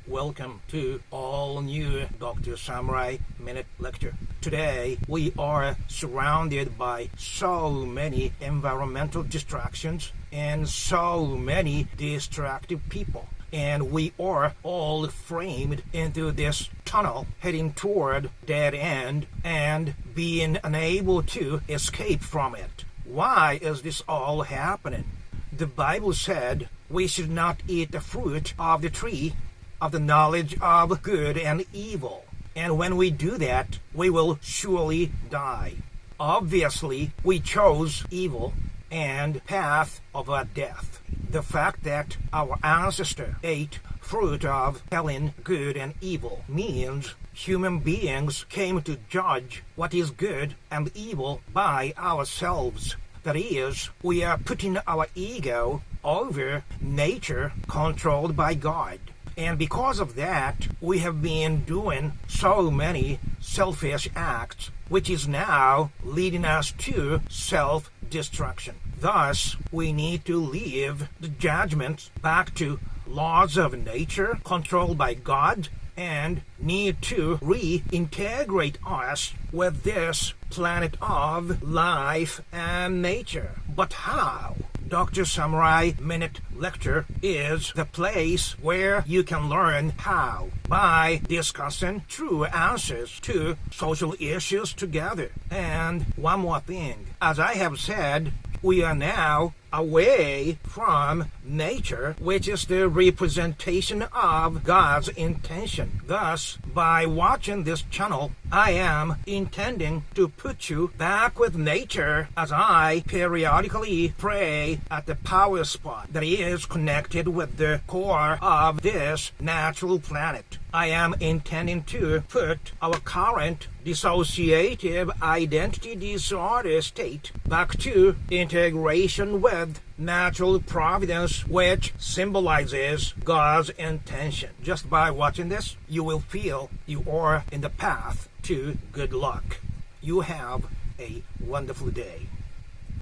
Welcome to all new Dr. Samurai Minute Lecture. Today we are surrounded by so many environmental distractions and so many distracted people. And we are all framed into this tunnel heading toward dead end and being unable to escape from it. Why is this all happening? The Bible said we should not eat the fruit of the tree of the knowledge of good and evil. And when we do that, we will surely die. Obviously, we chose evil and path of our death. The fact that our ancestor ate fruit of telling good and evil means human beings came to judge what is good and evil by ourselves. That is, we are putting our ego over nature controlled by God. And because of that, we have been doing so many selfish acts, which is now leading us to self-destruction. Thus, we need to leave the judgments back to laws of nature controlled by God and need to reintegrate us with this planet of life and nature. But how? Dr. Samurai Minute Lecture is the place where you can learn how by discussing true answers to social issues together. And one more thing, as I have said, we are now away from nature, which is the representation of God's intention. Thus, by watching this channel, I am intending to put you back with nature as I periodically pray at the power spot that is connected with the core of this natural planet. I am intending to put our current dissociative identity disorder state back to integration with natural providence, which symbolizes God's intention. Just by watching this, you will feel you are in the path to good luck. You have a wonderful day.